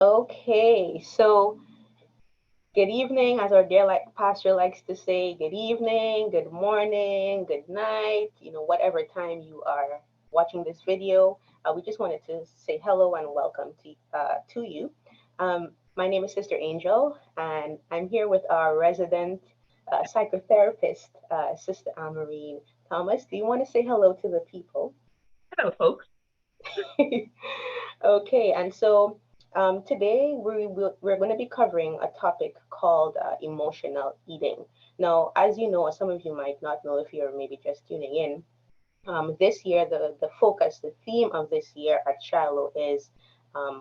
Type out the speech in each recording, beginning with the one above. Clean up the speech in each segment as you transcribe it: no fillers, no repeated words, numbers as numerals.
Okay, so good evening, as our dear like pastor likes to say, good evening, good morning, good night, whatever time you are watching this video. We just wanted to say hello and welcome to you. My name is Sister Angel, and I'm here with our resident psychotherapist, Sister Amarine Thomas. Do you want to say hello to the people? Hello, folks. Okay, and so today we're going to be covering a topic called emotional eating. Now, as you know, or some of you might not know if you're maybe just tuning in, this year the focus, the theme of this year at Shiloh is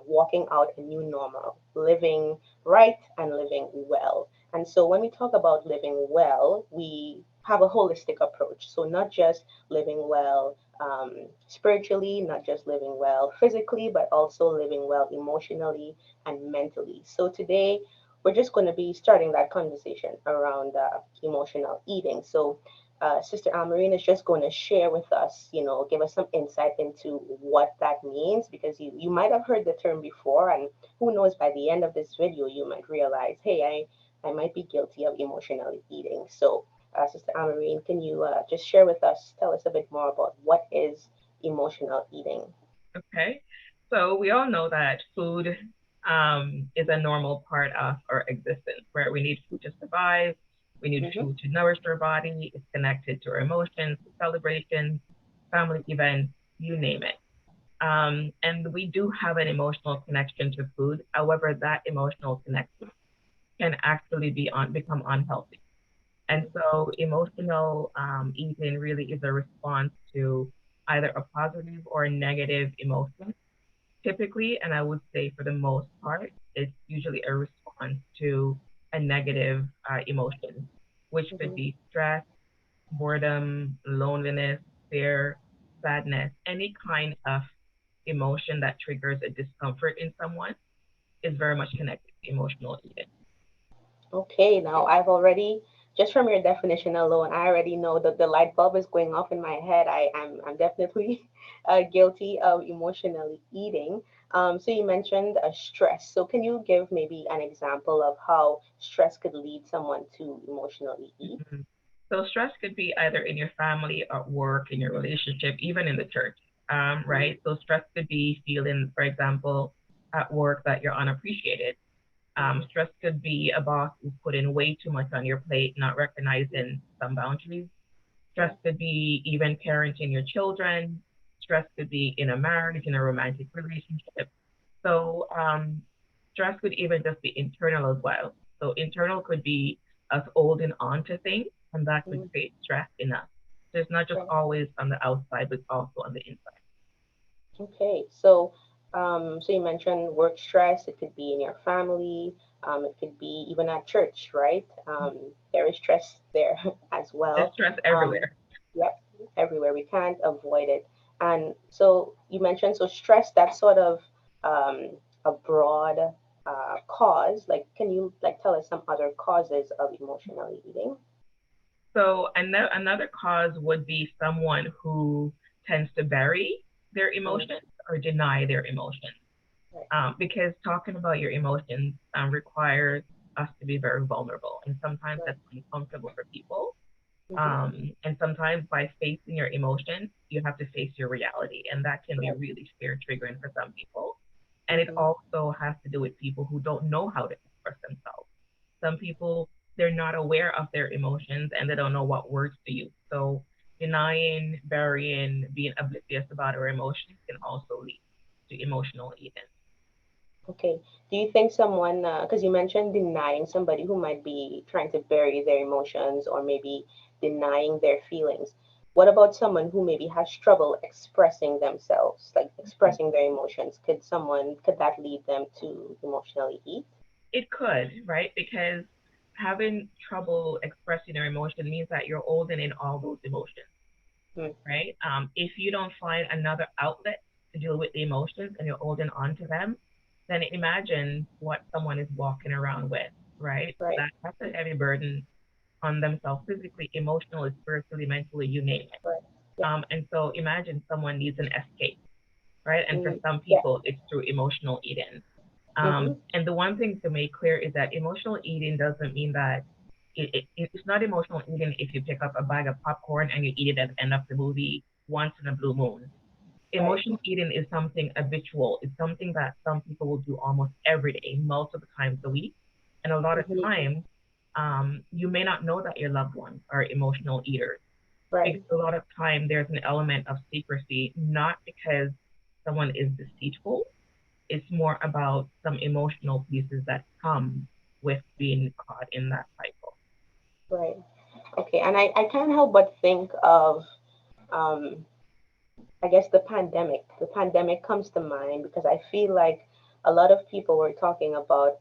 walking out a new normal, living right and living well. And so when we talk about living well, we have a holistic approach. So not just living well spiritually, not just living well physically, but also living well emotionally and mentally. So today we're just going to be starting that conversation around emotional eating. So Sister Almarine is just going to share with us, give us some insight into what that means because you might have heard the term before, and who knows, by the end of this video, you might realize, hey, I might be guilty of emotional eating. So, Sister Almarine, can you just share with us, tell us a bit more about what is emotional eating? Okay. So we all know that food is a normal part of our existence, where we need food to survive. We need Mm-hmm, food to nourish our body. It's connected to our emotions, celebrations, family events, you name it. And we do have an emotional connection to food. However, that emotional connection can actually become unhealthy. And so emotional eating really is a response to either a positive or a negative emotion. Typically, and I would say for the most part, it's usually a response to a negative emotion, which could mm-hmm, be stress, boredom, loneliness, fear, sadness, any kind of emotion that triggers a discomfort in someone is very much connected to emotional eating. Okay, now I've already, just from your definition alone, I already know that the light bulb is going off in my head. I'm definitely guilty of emotionally eating. So you mentioned stress. So can you give maybe an example of how stress could lead someone to emotionally eat? Mhm. So stress could be either in your family, at work, in your relationship, even in the church, Mm-hmm, right? So stress could be feeling, for example, at work that you're unappreciated. mm-hmm, Stress could be a boss who's putting way too much on your plate, not recognizing some boundaries. Stress yeah, could be even parenting your children. Stress could be in a marriage, in a romantic relationship. So stress could even just be internal as well. So internal could be us holding on to things, and that could mm-hmm, create stress in us. So it's not just right. always on the outside, but also on the inside. Okay, so so you mentioned work stress. It could be in your family. It could be even at church, right? There is stress there as There's well. stress Um, everywhere. yep, everywhere. We can't avoid it. And so you mentioned so stress. That's sort of um, a broad cause. Like, can you like tell us some other causes of emotional eating? So another cause would be someone who tends to bury their Mm, emotions or deny their emotions. right. Because talking about your emotions requires us to be very vulnerable, and sometimes Right. that's uncomfortable for people. Mm-hmm, And sometimes by facing your emotions, you have to face your reality, and that can be right. really fear triggering for some people. And it Mm-hmm, also has to do with people who don't know how to express themselves. Some people, they're not aware of their emotions and they don't know what words to use. So denying, burying, being oblivious about our emotions can also lead to emotional eating. okay. Do you think someone, because you mentioned denying somebody who might be trying to bury their emotions or maybe denying their feelings? What about someone who maybe has trouble expressing themselves, like expressing their emotions? Could that lead them to emotionally eat? It could, right? Because having trouble expressing your emotion means that you're holding in all those emotions, Hmm. right? If you don't find another outlet to deal with the emotions and you're holding on to them, then imagine what someone is walking around with, right? Right, That's a heavy burden on themselves, physically, emotionally, spiritually, mentally, you name it. right. Yeah. And so imagine someone needs an escape, right? And for Mm, some yeah. people, it's through emotional eating. Mm-hmm. And the one thing to make clear is that emotional eating doesn't mean that it's not emotional eating if you pick up a bag of popcorn and you eat it at the end of the movie once in a blue moon. Right. Emotional eating is something habitual. It's something that some people will do almost every day, multiple times a week. And a lot of Mm-hmm. times, you may not know that your loved ones are emotional eaters Right. because a lot of time there's an element of secrecy, not because someone is deceitful. It's more about some emotional pieces that come with being caught in that cycle. Right. Okay. And I can't help but think of, um, I guess the pandemic. The pandemic comes to mind because I feel like a lot of people were talking about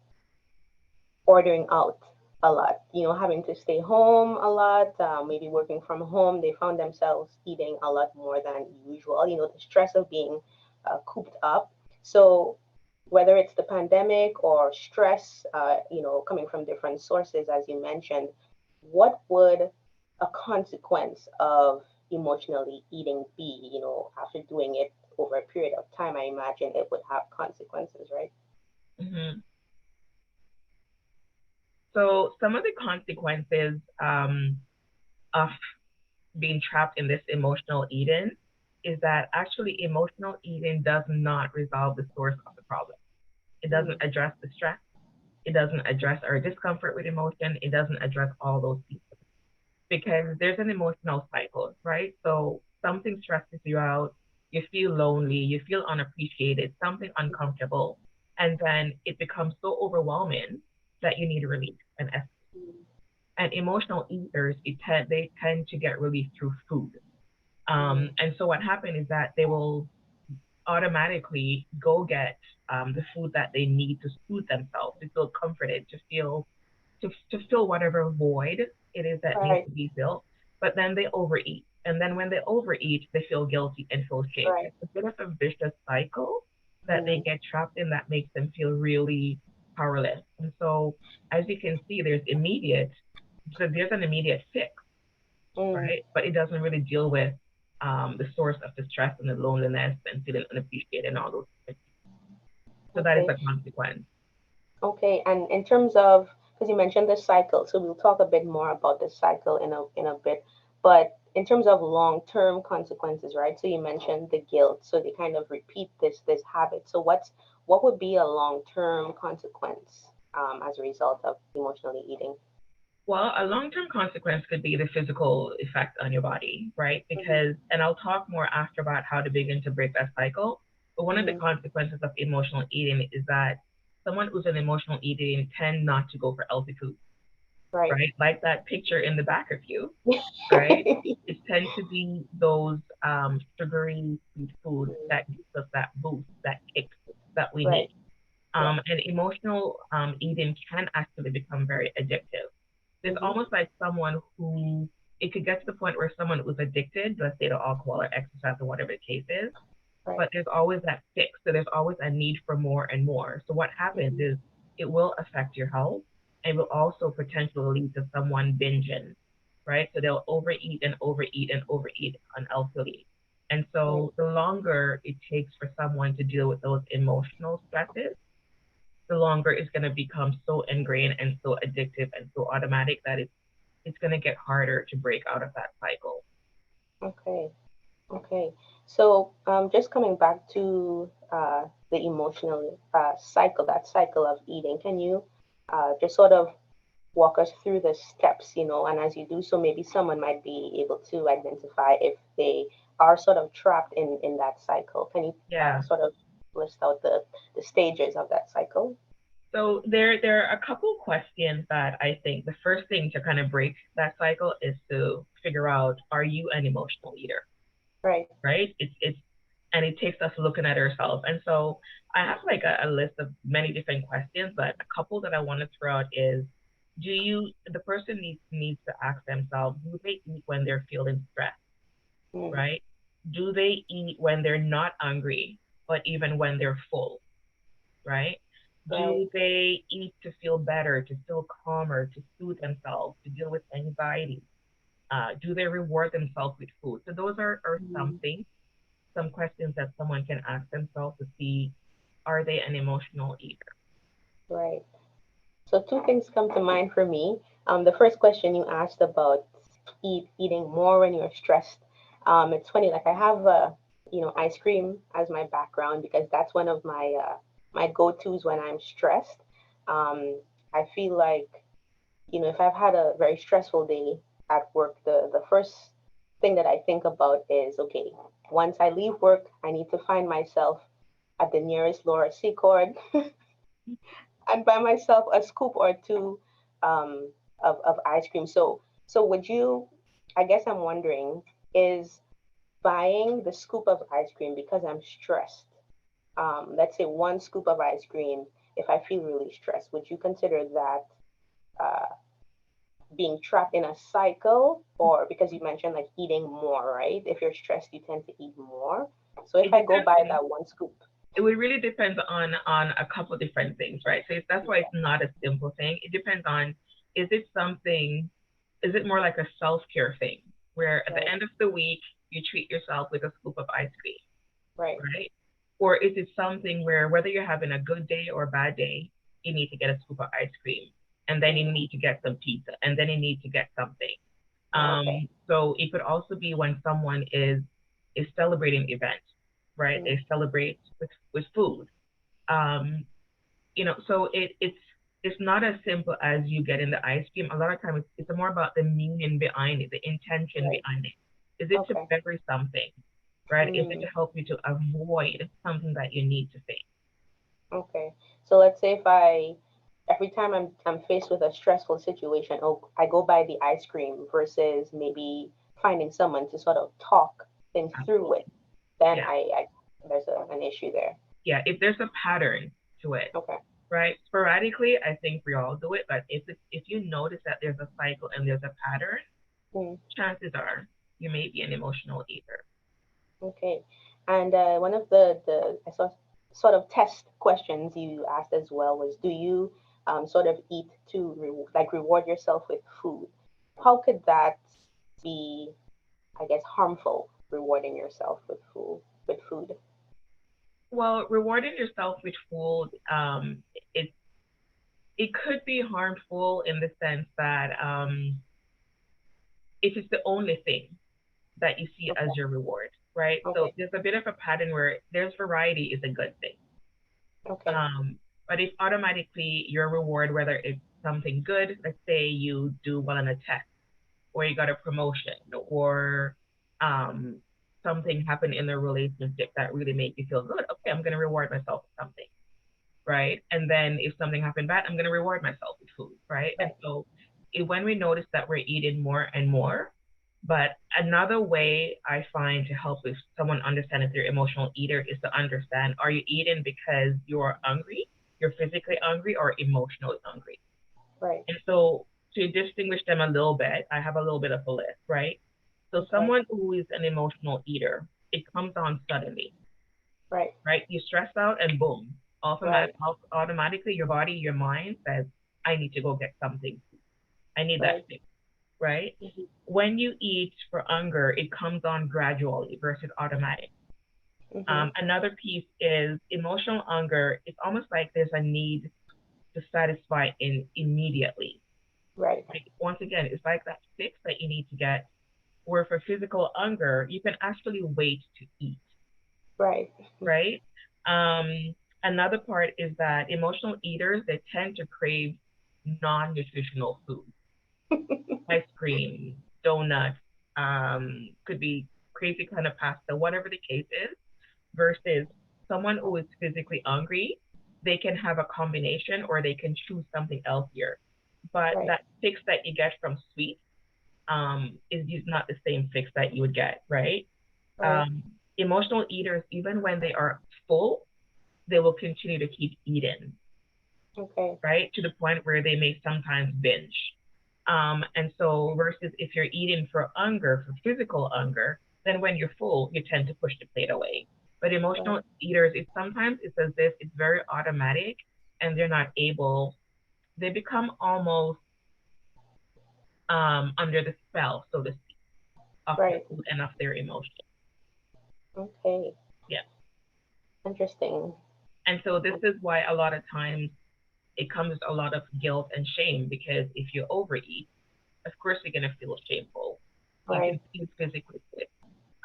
ordering out a lot, having to stay home a lot, maybe working from home. They found themselves eating a lot more than usual, the stress of being cooped up. So, whether it's the pandemic or stress, coming from different sources, as you mentioned, what would a consequence of emotionally eating be, after doing it over a period of time? I imagine it would have consequences, right? Hmm. So some of the consequences of being trapped in this emotional eating is that actually emotional eating does not resolve the source of the problem. It doesn't Mm, address the stress. It doesn't address our discomfort with emotion. It doesn't address all those pieces because there's an emotional cycle, right? So something stresses you out, you feel lonely, you feel unappreciated, something uncomfortable, and then it becomes so overwhelming that you need relief and mm, and emotional eaters, they tend to get relief through food. mm, And so what happened is that they will automatically go get the food that they need to soothe themselves, to feel comforted, to fill whatever void it is that needs right, to be filled. But then they overeat. And then when they overeat, they feel guilty and feel shame. right. It's a bit of a vicious cycle that they Mm, get trapped in that makes them feel really powerless. And so as you can see, there's an immediate fix, mm, right? But it doesn't really deal with the source of the stress and the loneliness and feeling unappreciated and all those things. So that is okay. a consequence. Okay. And in terms of, because you mentioned the cycle, so we'll talk a bit more about the cycle in a bit. But in terms of long-term consequences, right? So you mentioned the guilt, so they kind of repeat this habit. So what would be a long-term consequence as a result of emotionally eating? Well, a long-term consequence could be the physical effect on your body, right? Mm-hmm. And I'll talk more after about how to begin to break that cycle. But one of the Mm-hmm. consequences of emotional eating is that someone who's an emotional eating tend not to go for healthy food, Right. right? Like that picture in the back of you, right? It tends to be those sugary sweet foods Mm, that gives us that boost, that kick that we need. right. Yeah. And emotional eating can actually become very addictive. There's Mm-hmm. almost like someone who it could get to the point where someone who's addicted, let's say to alcohol or exercise or whatever the case is, Right. but there's always that fix. So there's always a need for more and more. So what happens Mm-hmm. is it will affect your health and will also potentially lead to someone binging, right? So they'll overeat and overeat and overeat unhealthily. And Right. so the longer it takes for someone to deal with those emotional stresses, the longer it's going to become so ingrained and so addictive and so automatic that it's going to get harder to break out of that cycle. Okay. Okay. So, just coming back to the emotional cycle, that cycle of eating, can you just sort of walk us through the steps, and as you do so, maybe someone might be able to identify if they are sort of trapped in that cycle. Can you Yeah. sort of list out the stages of that cycle? So there are a couple questions that I think the first thing to kind of break that cycle is to figure out, are you an emotional eater? Right. Right? It's and it takes us looking at ourselves. And so I have like a list of many different questions, but a couple that I want to throw out is, the person needs to ask themselves, do they eat when they're feeling stressed, Mm, right? Do they eat when they're not hungry, but even when they're full, right? right. Do they eat to feel better, to feel calmer, to soothe themselves, to deal with anxiety? Do they reward themselves with food? So those are some Mm, things, some questions that someone can ask themselves to see, are they an emotional eater? Right. So two things come to mind for me. The first question you asked about eating more when you're stressed. It's funny, like I have ice cream as my background because that's one of my go-tos when I'm stressed. Um, I feel like, if I've had a very stressful day at work, the first thing that I think about is, okay, once I leave work, I need to find myself at the nearest Laura Secord and buy myself a scoop or two of ice cream. So would you? I guess I'm wondering, is buying the scoop of ice cream because I'm stressed? Let's say one scoop of ice cream. If I feel really stressed, would you consider that uh, being trapped in a cycle, or because you mentioned like eating more, right? If you're stressed, you tend to eat more. So if It I go buy depends. that one scoop, It would really depend on a couple of different things, right? So that's why it's not a simple thing. It depends on, is it something, is it more like a self-care thing where at the right, end of the week you treat yourself with a scoop of ice cream, right, right? Or is it something where whether you're having a good day or a bad day, you need to get a scoop of ice cream, and then you mm, need to get some pizza, and then you need to get something. okay, So it could also be when someone is celebrating event, right? mm, They celebrate with food. Um, so it's not as simple as you getting the ice cream. A lot of times it's more about the meaning behind it, the intention right, behind it. Is it to okay, better something, right? Is it mm, to help you to avoid something that you need to face? okay. So let's say if every time I'm faced with a stressful situation, oh, I go buy the ice cream versus maybe finding someone to sort of talk things through with, Absolutely. then Yeah. I there's an issue there. Yeah. If there's a pattern to it, Okay. right? Sporadically, I think we all do it, but if you notice that there's a cycle and there's a pattern, Mm, chances are you may be an emotional eater. okay. And one of the I saw sort of test questions you asked as well was, do you sort of eat to like reward yourself with food? How could that be, I guess, harmful? Rewarding yourself with food, with food. Well, rewarding yourself with food, it it could be harmful in the sense that if it's the only thing that you see as Okay. your reward, right? So Okay. there's a bit of a pattern where there's variety is a good thing. Okay. But if automatically your reward, whether it's something good, let's say you do well in a test, or you got a promotion, or um, something happened in the relationship that really made you feel good. Okay, I'm going to reward myself with something, right? And then if something happened bad, I'm going to reward myself with food, right? And Right. so when we notice that we're eating more and more, but another way I find to help with someone understand if they're emotional eater is to understand, are you eating because you're hungry, you're physically hungry, or emotionally hungry? Right. And so to distinguish them a little bit, I have a little bit of a list, right? So Okay. someone who is an emotional eater, it comes on suddenly, Right. right? You stress out and boom, Right. automatically your body, your mind says, I need to go get something. I need that Right. fix, right? Hmm. When you eat for hunger, it comes on gradually versus automatic. Hmm. Another piece is emotional hunger. It's almost like there's a need to satisfy in immediately. Right. Like, once again, it's like that fix that you need to get. Where for physical hunger, you can actually wait to eat, Right. right? Another part is that emotional eaters, they tend to crave non-nutritional food, ice cream, donuts, could be crazy kind of pasta, whatever the case is, versus someone who is physically hungry, they can have a combination or they can choose something healthier. But Right. that fix that you get from sweet is not the same fix that you would get, right? Right. Um, Emotional eaters, even when they are full, they will continue to keep eating, Okay. right? To the point where they may sometimes binge. And so versus if you're eating for hunger, for physical hunger, then when you're full, you tend to push the plate away. But Right. emotional eaters, it's as if it's very automatic and they're not able, they become almost under the spell, so to speak, of the Right. food and of their emotions. Okay. Yeah. Interesting. And so this is why a lot of times it comes a lot of guilt and shame because if you overeat, of course you're gonna feel shameful. You Right. can feel physically sick.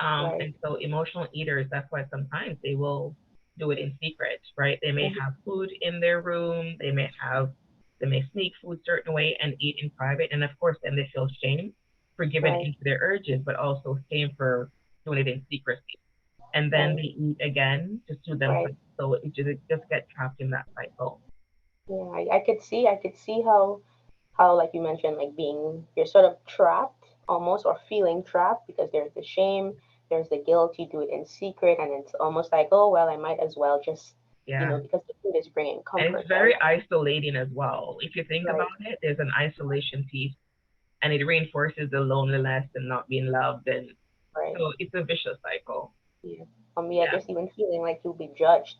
Right. And so emotional eaters, that's why sometimes they will do it in secret, right? They may Mhm. have food in their room, they may sneak food certain way and eat in private. And of course, then they feel shame for giving Right. into their urges, but also shame for doing it in secrecy. And then Right. they eat again to soothe Right. themselves. So it just get trapped in that cycle. Yeah, I could see how like you mentioned, like being you're sort of trapped almost or feeling trapped because there's the shame, there's the guilt, you do it in secret, and it's almost like, oh well, I might as well just, Yeah. because the food is bringing And it's comfort, right? very isolating as well. If you think Right. about it, there's an isolation piece and it reinforces the loneliness and not being loved. And Right. so it's a vicious cycle. Yeah. Yeah, Yeah, just even feeling like you'll be judged.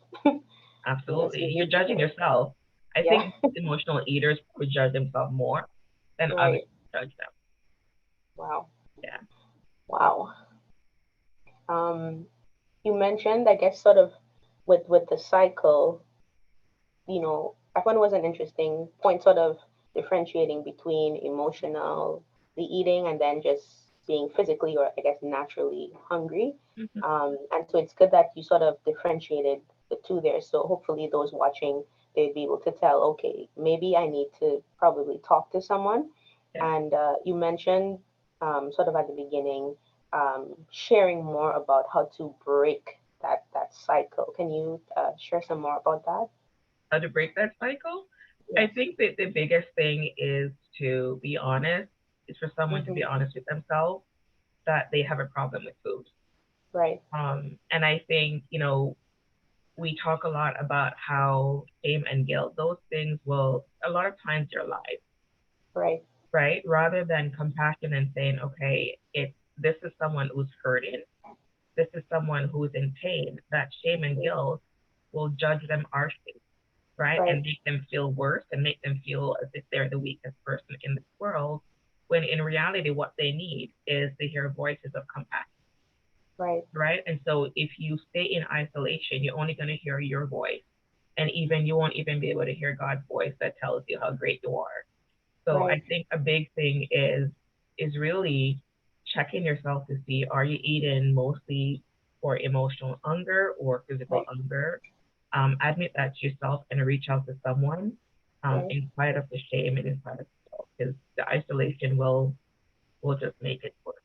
absolutely. So You're judging yourself. I yeah. think emotional eaters would judge themselves more than others Right. judge them. Wow. Yeah. Wow. Um, you mentioned, I guess, sort of with the cycle, I found it was an interesting point, sort of differentiating between emotional, the eating, and then just being physically or I guess naturally hungry. Mhm. And so it's good that you sort of differentiated the two there. So hopefully those watching, they'd be able to tell, okay, maybe I need to probably talk to someone. Yeah. And you mentioned sort of at the beginning, sharing more about how to break that cycle. Can you share some more about that? How to break that cycle? I Yes. think that the biggest thing is to be honest, is for someone to be Hmm. honest with themselves that they have a problem with food. Right. And I think, we talk a lot about how shame and guilt, those things will, a lot of times, they're lies, Right. right? Rather than compassion and saying, okay, this is someone who's hurting, this is someone who's in pain, that shame and Mhm. guilt will judge them harshly, right? Right. And make them feel worse and make them feel as if they're the weakest person in this world, when in reality, what they need is to hear voices of compassion, Right. right? And so if you stay in isolation, you're only going to hear your voice. And even you won't even be able to hear God's voice that tells you how great you are. So I Right. think a big thing is really checking yourself to see, are you eating mostly for emotional hunger or physical Right. hunger? Admit that to yourself and reach out to someone, Right. in spite of the shame and in spite of yourself, because the isolation will just make it worse.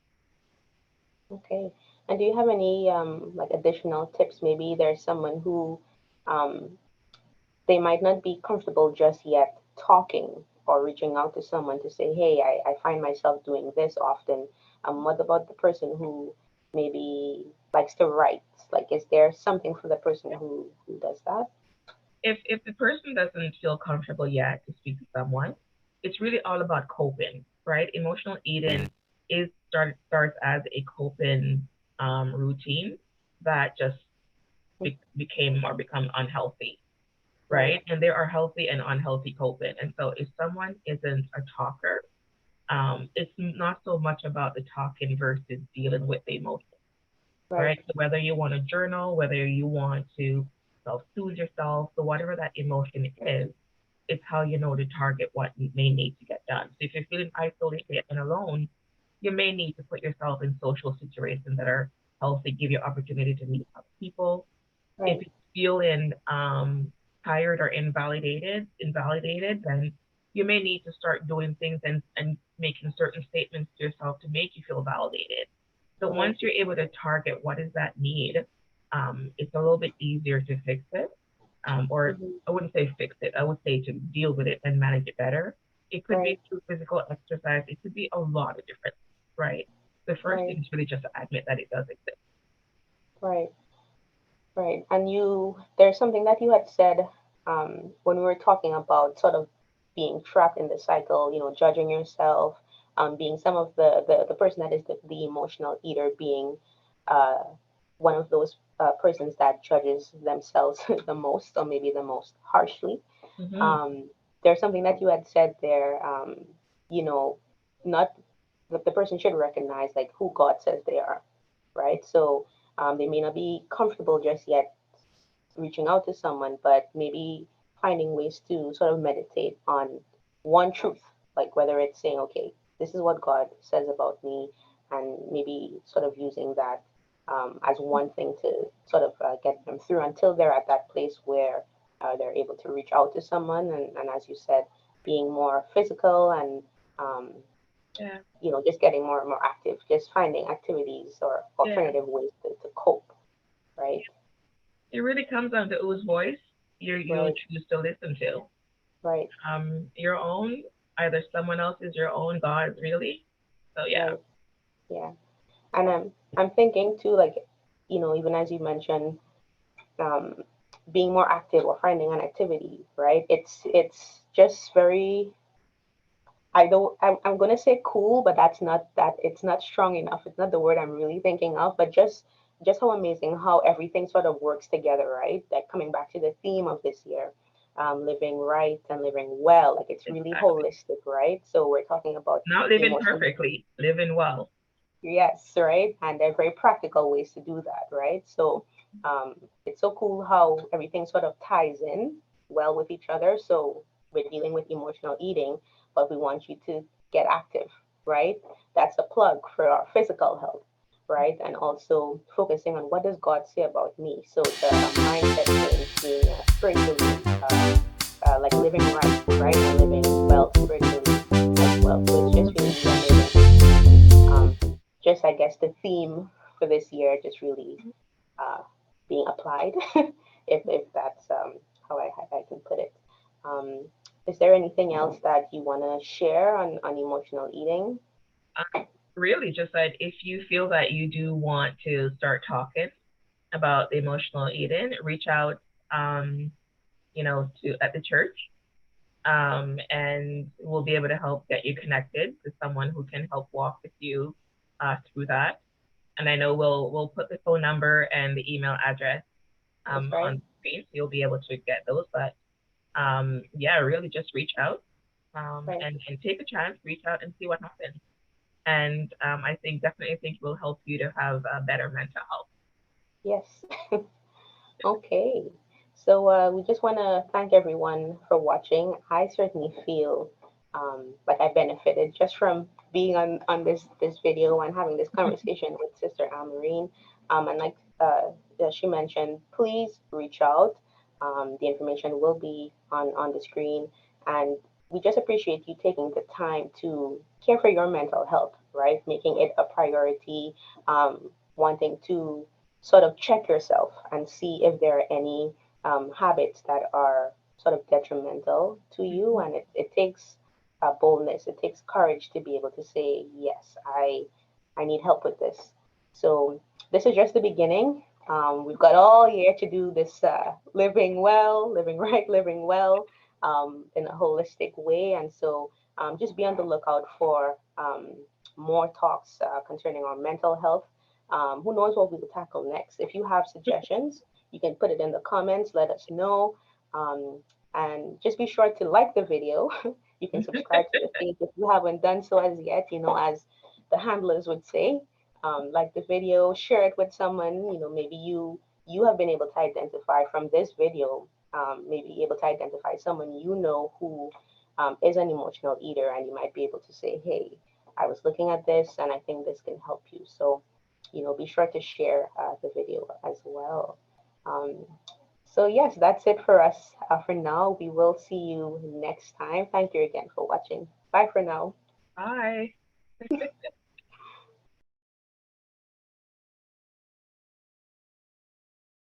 Okay. And do you have any like additional tips? Maybe there's someone who um they might not be comfortable just yet talking or reaching out to someone to say, hey, I find myself doing this often. What about the person who maybe likes to write? Like, is there something for the person who does that? If the person doesn't feel comfortable yet to speak to someone, it's really all about coping, right? Emotional eating starts as a coping routine that just became or become unhealthy, Right. right? And there are healthy and unhealthy coping. And so if someone isn't a talker, it's not so much about the talking versus dealing with the emotion, Right. right? So whether you want to journal, whether you want to self-soothe yourself, so whatever that emotion is, it's how you know to target what may need to get done. So if you're feeling isolated and alone, you may need to put yourself in social situations that are healthy, give you opportunity to meet other people. If Right. you're feeling tired or invalidated, then you may need to start doing things and making certain statements to yourself to make you feel validated. So Right. once you're able to target what is that need, it's a little bit easier to fix it. Or Hmm. I wouldn't say fix it. I would say to deal with it and manage it better. It could Right. be through physical exercise. It could be a lot of different things, right? The first Right. thing is really just to admit that it does exist. Right. Right. And there's something that you had said when we were talking about sort of being trapped in the cycle, judging yourself, being some of the person that is the emotional eater being uh, one of those persons that judges themselves the most or maybe the most harshly. Mm-hmm. Um, there's something that you had said there, you know, not that the person should recognize like who God says they are, right? So they may not be comfortable just yet reaching out to someone, but maybe finding ways to sort of meditate on one truth, like whether it's saying, okay, this is what God says about me, and maybe sort of using that as one thing to sort of get them through until they're at that place where they're able to reach out to someone, and as you said, being more physical and um, Yeah. just getting more and more active, just finding activities or Yeah. alternative ways to cope, right? It really comes down to whose voice you Right, choose to listen to. right, Your own, either someone else's, your own God, really. So yeah. right. Yeah. And I'm thinking too, like, even as you mentioned, um, being more active or finding an activity, right? It's just very, I don't I'm gonna say cool, but it's not strong enough. It's not the word I'm really thinking of, but just how amazing how everything sort of works together, right? Like coming back to the theme of this year, living right and living well. Like it's really Exactly. holistic, right? So we're talking about Not living emotional. perfectly, living well. Yes, right. And there are very practical ways to do that, right? So it's so cool how everything sort of ties in well with each other. So we're dealing with emotional eating, but we want you to get active, right? That's a plug for our physical health, right? And also focusing on what does God say about me. So it's a mindset change, being spiritually, like living right, and living well spiritually as well. So it's just really amazing to see um, just I guess the theme for this year just really uh, being applied, if that's how I can put it. Um, is there anything else that you want to share on emotional eating? Really, just that if you feel that you do want to start talking about emotional eating, reach out, um, to at the church, and we'll be able to help get you connected to someone who can help walk with you through that. And I know we'll put the phone number and the email address That's on right. the screen, so you'll be able to get those. But yeah, really just reach out, Right. and take a chance, reach out and see what happens. And I definitely think it will help you to have a better mental health. Yes. Okay. So we just want to thank everyone for watching. I certainly feel like I benefited just from being on this video and having this conversation with Sister Almarine. And like she mentioned, please reach out. The information will be on the screen, and we just appreciate you taking the time to care for your mental health, right? Making it a priority, wanting to sort of check yourself and see if there are any habits that are sort of detrimental to you. And it takes boldness, it takes courage to be able to say, yes, I need help with this. So this is just the beginning. We've got all year to do this living well, living right, living well in a holistic way. And so just be on the lookout for more talks concerning our mental health. Who knows what we will tackle next? If you have suggestions, you can put it in the comments, let us know. Um, and just be sure to like the video. You can subscribe to the page if you haven't done so as yet, as the handlers would say. Like the video, share it with someone, maybe you have been able to identify from this video, maybe able to identify someone who is an emotional eater, and you might be able to say, hey, I was looking at this and I think this can help you. So be sure to share the video as well. Um, so, yes, that's it for us for now. We will see you next time. Thank you again for watching. Bye for now. Bye.